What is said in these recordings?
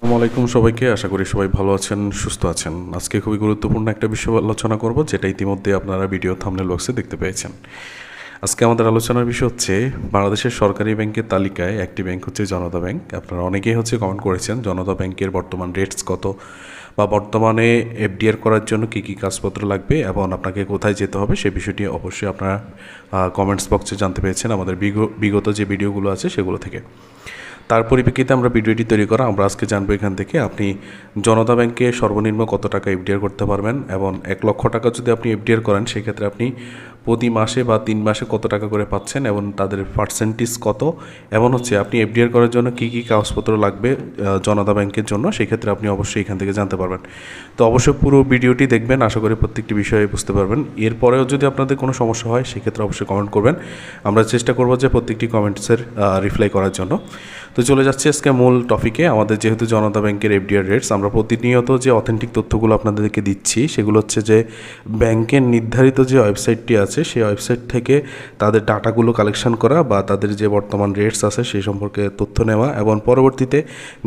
আসসালামু আলাইকুম সবাইকে। আশা করি সবাই ভালো আছেন, সুস্থ আছেন। আজকে খুবই গুরুত্বপূর্ণ একটা বিষয় আলোচনা করব, যেটা ইতিমধ্যে আপনারা ভিডিও থাম্বনেল বক্সে দেখতে পেয়েছেন। আজকে আমাদের আলোচনার বিষয় হচ্ছে বাংলাদেশের সরকারি ব্যাংকের তালিকায় একটি ব্যাংক হচ্ছে জনতা ব্যাংক। আপনারা অনেকেই কমেন্ট করেছেন জনতা ব্যাংকের বর্তমান রেটস কত, বা বর্তমানে এফডিআর করার জন্য কী কী কাগজপত্র লাগবে এবং আপনাকে কোথায় যেতে হবে সেই বিষয়টি অবশ্যই আপনারা কমেন্টস বক্সে জানতে পেরেছেন আমাদের বিগত যে ভিডিওগুলো আছে সেগুলো থেকে। তার পরিপ্রেক্ষিতে আমরা ভিডিওটি তৈরি করা। আমরা আজকে জানবো এখান থেকে আপনি জনতা ব্যাংকে সর্বনিম্ন কত টাকা এফডিআর করতে পারবেন, এবং 1,00,000 টাকা যদি আপনি এফডিআর করেন সেক্ষেত্রে আপনি প্রতি মাসে বা 3 মাসে কত টাকা করে পাচ্ছেন এবং তাদের পার্সেন্টেজ কত, এবং আপনি এফডিআর করার জন্য কী কী কাগজপত্র লাগবে জনতা ব্যাংকের জন্য, সেক্ষেত্রে আপনি অবশ্যই এখান থেকে জানতে পারবেন। তো অবশ্যই পুরো ভিডিওটি দেখবেন, আশা করি প্রত্যেকটি বিষয়ে বুঝতে পারবেন। এরপরেও যদি আপনাদের কোনো সমস্যা হয় সেক্ষেত্রে অবশ্যই কমেন্ট করবেন। আমরা চেষ্টা করব যে প্রত্যেকটি কমেন্টসের রিপ্লাই করার জন্য। তো চলে যাচ্ছি আজকে মূল টপিকে। আমাদের যেহেতু জনতা ব্যাংকের এফডিআর রেটস, আমরা প্রতিনিয়ত যে অথেন্টিক তথ্যগুলো আপনাদেরকে দিচ্ছি সেগুলো হচ্ছে যে ব্যাংকের নির্ধারিত যে ওয়েবসাইটটি আছে সেই ওয়েবসাইট থেকে তাদের ডাটাগুলো কালেকশন করা বা তাদের যে বর্তমান রেটস আছে সেই সম্পর্কে তথ্য নেওয়া, এবং পরবর্তীতে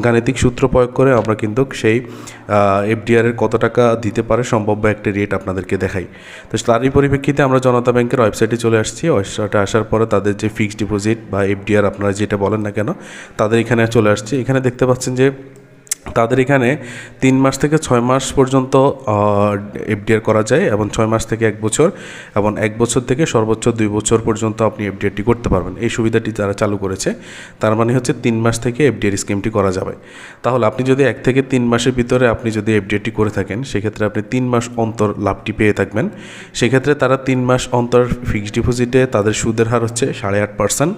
গাণিতিক সূত্র প্রয়োগ করে আমরা কিন্তু সেই এফডিআরের কত টাকা দিতে পারে সম্ভাব্য একটা রেট আপনাদেরকে দেখাই। তো তারই পরিপ্রেক্ষিতে আমরা জনতা ব্যাংকের ওয়েবসাইটে চলে আসছি। ওয়েবসাইটে আসার পরে তাদের যে ফিক্সড ডিপোজিট বা এফডিআর আপনারা যেটা বলেন না কেন, তাদের এখানে চলে আসছে। এখানে দেখতে পাচ্ছেন যে তাদের এখানে 3 মাস থেকে 6 মাস পর্যন্ত এফডিআর করা যায়, এবং 6 মাস থেকে 1 বছর, এবং 1 বছর থেকে সর্বোচ্চ 2 বছর পর্যন্ত আপনি এফডিআরটি করতে পারবেন। এই সুবিধাটি যারা চালু করেছে তার মানে হচ্ছে 3 মাস থেকে এফডিআর স্কিমটি করা যাবে। তাহলে আপনি যদি 1 থেকে 3 মাসের ভিতরে আপনি যদি এফডিআরটি করে থাকেন সেক্ষেত্রে আপনি 3 মাস অন্তর লাভটি পেয়ে থাকবেন। সেক্ষেত্রে তারা 3 মাস অন্তর ফিক্সড ডিপোজিটে তাদের সুদের হার হচ্ছে 8.5%।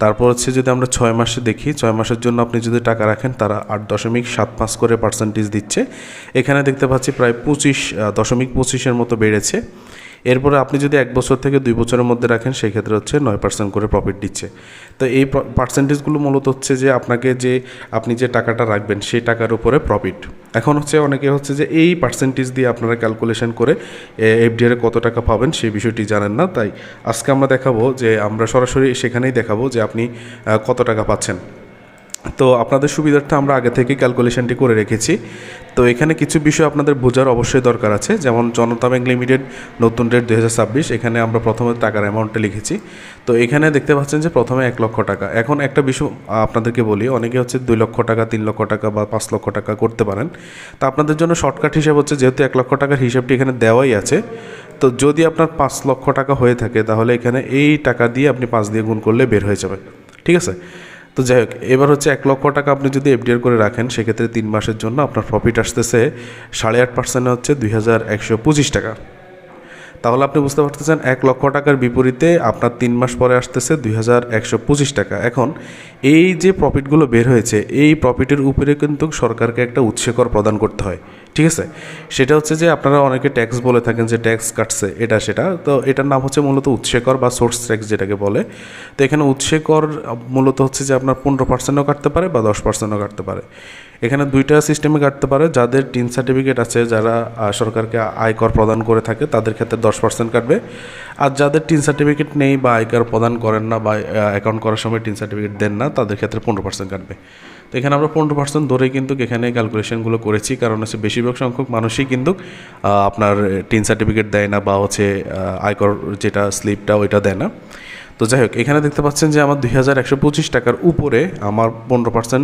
তারপর যদি আমরা 6 মাসে দেখি, 6 মাসের জন্য আপনি যদি টাকা রাখেন তারা 8.75 করে পার্সেন্টেজ দিচ্ছে। এখানে দেখতে পাচ্ছি প্রায় 25.25 মতো বেড়েছে। এরপরে আপনি যদি 1 বছর থেকে 2 বছরের মধ্যে রাখেন সেক্ষেত্রে 9% করে প্রফিট দিচ্ছে। তো এই পার্সেন্টেজগুলো মূলত যে আপনাকে যে আপনি যে টাকাটা রাখবেন সেই টাকার উপরে প্রফিট। এখন অনেকে যে এই পার্সেন্টেজ দিয়ে আপনারা ক্যালকুলেশন করে এফডিআর কত টাকা পাবেন সেই বিষয়টি জানেন না। তাই আজকে আমরা দেখাবো যে আমরা সরাসরি সেখানেই দেখাবো যে আপনি কত টাকা পাচ্ছেন। তো আপনাদের সুবিধার্থে আমরা আগে থেকে ক্যালকুলেশনটি করে রেখেছি। তো এখানে কিছু বিষয় আপনাদের বোঝার অবশ্যই দরকার আছে। যেমন জনতা ব্যাংক লিমিটেড নতুন রেট 2026, এখানে আমরা প্রথমে টাকার অ্যামাউন্টটা লিখেছি। তো এখানে দেখতে পাচ্ছেন যে প্রথমে 1,00,000 টাকা। এখন একটা বিষয় আপনাদেরকে বলি, অনেকে 2 লক্ষ টাকা, 3 লক্ষ টাকা বা 5 লক্ষ টাকা করতে পারেন। তো আপনাদের জন্য শর্টকাট হিসাব যেহেতু 1,00,000 টাকার হিসাবটি এখানে দেওয়াই আছে, তো যদি আপনার 5 লক্ষ টাকা হয়ে থাকে তাহলে এখানে এই টাকা দিয়ে আপনি 5 দিয়ে গুণ করলে বের হয়ে যাবে। ঠিক আছে? তো যাই হোক, এবার 1,00,000 টাকা আপনি যদি এফডিআর করে রাখেন সেক্ষেত্রে 3 মাসের জন্য আপনার প্রফিট আসতেছে 8.5% 2,125 টাকা। তাহলে আপনি বুঝতে পারতেছেন 1,00,000 টাকার বিপরীতে আপনার 3 মাস পরে আসতেছে 2,125 টাকা। এখন এই যে প্রফিটগুলো বের হয়েছে এই প্রফিটের উপরে কিন্তু সরকারকে একটা উৎসেকর প্রদান করতে হয়। ঠিক আছে? সেটা যে আপনারা অনেকে ট্যাক্স বলে থাকেন যে ট্যাক্স কাটছে এটা সেটা, তো এটার নাম মূলত উৎসেকর বা সোর্স ট্যাক্স যেটাকে বলে। তো এখানে উৎসেকর মূলত যে আপনার 15%ও কাটতে পারে বা 10%ও কাটতে পারে। এখানে 2টা সিস্টেমে কাটতে পারে। যাদের টিন সার্টিফিকেট আছে, যারা সরকারকে আয়কর প্রদান করে থাকে তাদের ক্ষেত্রে 10% কাটবে, আর যাদের টিন সার্টিফিকেট নেই বা আয়কর প্রদান করেন না বা অ্যাকাউন্ট করার সময় টিন সার্টিফিকেট দেন না তাদের ক্ষেত্রে 15% কাটবে। তো এখানে আমরা 15% ধরেই কিন্তু এখানে ক্যালকুলেশনগুলো করেছি, কারণ বেশিরভাগ সংখ্যক মানুষই কিন্তু আপনার টিন সার্টিফিকেট দেয় না বা আয়কর যেটা স্লিপটা ওইটা দেয় না। তো যাই হোক, এখানে দেখতে পাচ্ছেন যে আমার 2,125 টাকার উপরে আমার 15%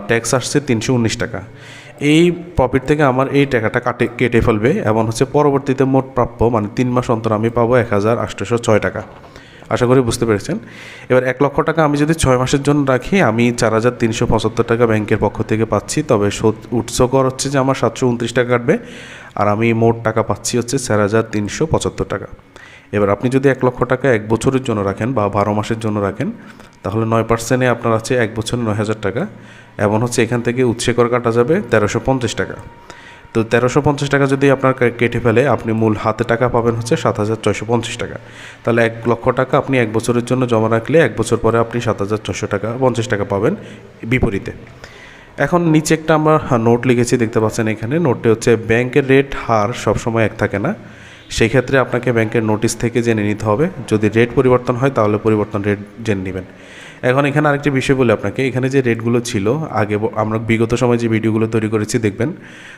ট্যাক্স আসছে 319 টাকা। এই প্রফিট থেকে আমার এই টাকাটা কেটে ফেলবে, এবং পরবর্তীতে মোট প্রাপ্য মানে 3 মাস অন্তর আমি পাবো 1,806 টাকা। আশা করি বুঝতে পেরেছেন। এবার 1,00,000 টাকা আমি যদি 6 মাসের জন্য রাখি আমি 4,375 টাকা ব্যাংকের পক্ষ থেকে পাচ্ছি, তবে উৎসকর যে আমার 729 টাকা কাটবে, আর আমি মোট টাকা পাচ্ছি 4,375 টাকা। এবার আপনি যদি 1,00,000 টাকা 1 বছরের জন্য রাখেন বা 12 মাসের জন্য রাখেন তাহলে 9%-এ আপনার 1 বছরে 9,000 টাকা, এবং এখান থেকে উৎসেকর কাটা যাবে 1,350 টাকা। তো 1,350 টাকা যদি আপনার কেটে ফেলে আপনি মূল হাতে টাকা পাবেন 7,650 টাকা। তাহলে 1,00,000 টাকা আপনি 1 বছরের জন্য জমা রাখলে 1 বছর পরে আপনি 7,650 টাকা পাবেন বিপরীতে। এখন নিচে একটা আমরা নোট লিখেছি, দেখতে পাচ্ছেন এখানে নোটটি ব্যাংকের রেট হার সবসময় এক থাকে না। সেই ক্ষেত্রে আপনাকে ব্যাংকের নোটিশ থেকে জেনে নিতে হবে। যদি রেট পরিবর্তন হয় তাহলে পরিবর্তন রেট জেনে নেবেন। এখন এখানে আরেকটি বিষয় বলি আপনাকে, এখানে যে রেটগুলো ছিল আগে আমরা বিগত সময় যে ভিডিওগুলো তৈরি করেছি দেখবেন,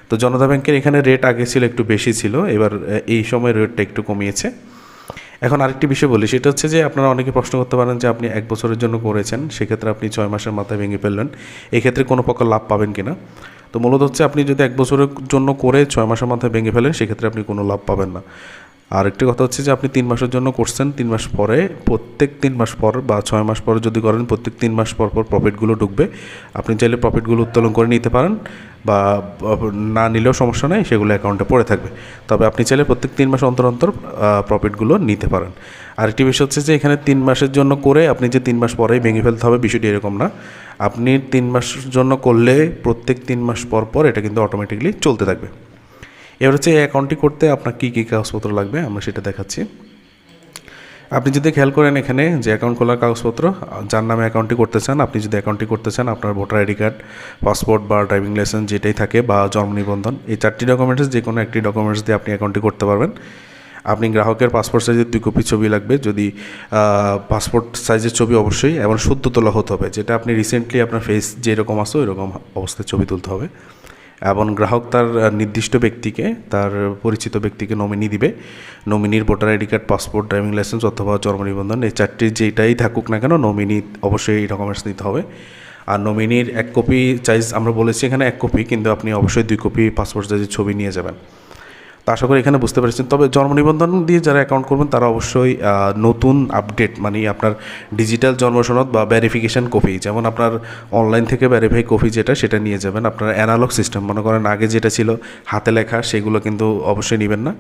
তো জনতা ব্যাংকের এখানে রেট আগে ছিল একটু বেশি ছিল, এবার এই সময় রেটটা একটু কমিয়েছে। এখন আরেকটি বিষয় বলি, সেটা হচ্ছে যে আপনারা অনেকে প্রশ্ন করতে পারেন যে আপনি 1 বছরের জন্য করেছেন, সেক্ষেত্রে আপনি 6 মাসের মাথায় ভেঙে ফেললেন, এক্ষেত্রে কোনো প্রকার লাভ পাবেন কিনা। তো মূলত হচ্ছে আপনি যদি 1 বছরের জন্য করে 6 মাসের মাথায় ভেঙে ফেলেন, সেক্ষেত্রে আপনি কোনো লাভ পাবেন না। আর একটি কথা হচ্ছে যে আপনি 3 মাসের জন্য করছেন, 3 মাস পরে প্রত্যেক 3 মাস পর বা 6 মাস পর যদি করেন, প্রত্যেক 3 মাস পর পর প্রফিটগুলো ঢুকবে। আপনি চাইলে প্রফিটগুলো উত্তোলন করে নিতে পারেন বা না নিলেও সমস্যা নেই, সেগুলো অ্যাকাউন্টে পড়ে থাকবে। তবে আপনি চাইলে প্রত্যেক 3 মাস অন্তর অন্তর প্রফিটগুলো নিতে পারেন। আরেকটি বিষয় হচ্ছে যে এখানে 3 মাসের জন্য করে আপনি যে 3 মাস পরেই ভেঙে ফেলতে হবে, বিষয়টি এরকম না। আপনি 3 মাসের জন্য করলে প্রত্যেক 3 মাস পর পর এটা কিন্তু অটোমেটিকলি চলতে থাকবে। এবার হচ্ছে এই অ্যাকাউন্টটি করতে আপনার কী কী কাগজপত্র লাগবে আমরা সেটা দেখাচ্ছি। আপনি যদি খেয়াল করেন এখানে যে অ্যাকাউন্ট খোলার কাগজপত্র, যার নামে অ্যাকাউন্টটি করতে চান, আপনি যদি অ্যাকাউন্টটি করতে চান, আপনার ভোটার আইডি কার্ড, পাসপোর্ট বা ড্রাইভিং লাইসেন্স যেটাই থাকে বা জন্ম নিবন্ধন, এই 4টি ডকুমেন্টস যে কোনো একটি ডকুমেন্টস দিয়ে আপনি অ্যাকাউন্টটি করতে পারবেন। আপনি গ্রাহকের পাসপোর্ট সাইজের 2 কপি ছবি লাগবে, যদি পাসপোর্ট সাইজের ছবি অবশ্যই এবং শুদ্ধ তোলা হতে হবে, যেটা আপনি রিসেন্টলি আপনার ফেস যেরকম আসো এরকম অবস্থায় ছবি তুলতে হবে। এবং গ্রাহক তার নির্দিষ্ট ব্যক্তিকে, তার পরিচিত ব্যক্তিকে নমিনি দিবে। নমিনির voter ID card, passport, driving licence অথবা জন্ম নিবন্ধন, এই 4টির যেটাই থাকুক না কেন নমিনি অবশ্যই এই ডকুমেন্টস দিতে হবে। আর নমিনির 1 কপি চাইজ আমরা বলেছি এখানে 1 কপি, কিন্তু আপনি অবশ্যই 2 কপি পাসপোর্ট সাইজের ছবি নিয়ে যাবেন। তো আশা করি এখানে বুঝতে পেরেছেন। তবে জন্ম নিবন্ধন দিয়ে যারা অ্যাকাউন্ট করবেন তারা অবশ্যই নতুন আপডেট মানে আপনার ডিজিটাল জন্ম সনদ বা ভেরিফিকেশান কপি, যেমন আপনার অনলাইন থেকে ভেরিফাই কপি যেটা, সেটা নিয়ে যাবেন। আপনার অ্যানালগ সিস্টেম মনে করেন আগে যেটা ছিল হাতে লেখা, সেগুলো কিন্তু অবশ্যই নেবেন না।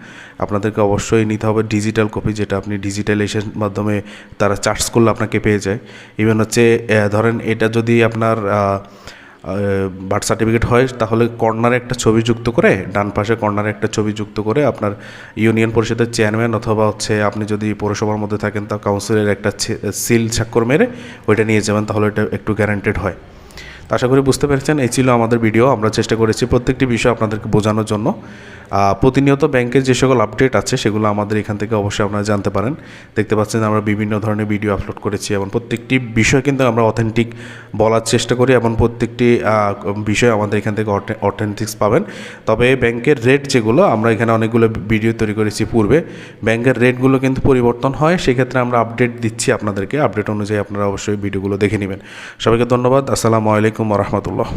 আপনাদেরকে অবশ্যই নিতে হবে ডিজিটাল কপি, যেটা আপনি ডিজিটালাইজেশন মাধ্যমে তারা চার্জ করলে আপনাকে পেয়ে যায়। ইভেন হচ্ছে ধরেন এটা যদি আপনার বার্থ সার্টিফিকেট হয়, তাহলে কর্নারে একটা ছবি যুক্ত করে, ডান পাশে কর্নারে একটা ছবি যুক্ত করে আপনার ইউনিয়ন পরিষদের চেয়ারম্যান অথবা হচ্ছে আপনি যদি পৌরসভার মধ্যে থাকেন তা কাউন্সিলের একটা সিল স্বাক্ষর মেরে ওইটা নিয়ে যাবেন, তাহলে এটা একটু গ্যারান্টেড হয়। তো আশা করি বুঝতে পেরেছেন। এই ছিল আমাদের ভিডিও। আমরা চেষ্টা করেছি প্রত্যেকটি বিষয় আপনাদেরকে বোঝানোর জন্য। প্রতিনিয়ত ব্যাংকের যে সকল আপডেট আছে সেগুলো আমাদের এখান থেকে অবশ্যই আপনারা জানতে পারেন। দেখতে পাচ্ছেন আমরা বিভিন্ন ধরনের ভিডিও আপলোড করেছি এবং প্রত্যেকটি বিষয় কিন্তু আমরা অথেন্টিক বলার চেষ্টা করি এবং প্রত্যেকটি বিষয় আমাদের এখান থেকে অথেন্টিক্স পাবেন। তবে ব্যাংকের রেট যেগুলো আমরা এখানে অনেকগুলো ভিডিও তৈরি করেছি পূর্বে, ব্যাংকের রেটগুলো কিন্তু পরিবর্তন হয়, সেক্ষেত্রে আমরা আপডেট দিচ্ছি আপনাদেরকে। আপডেট অনুযায়ী আপনারা অবশ্যই ভিডিওগুলো দেখে নেবেন। সবাইকে ধন্যবাদ। আসসালামু আলাইকুম ওয়া রাহমাতুল্লাহ।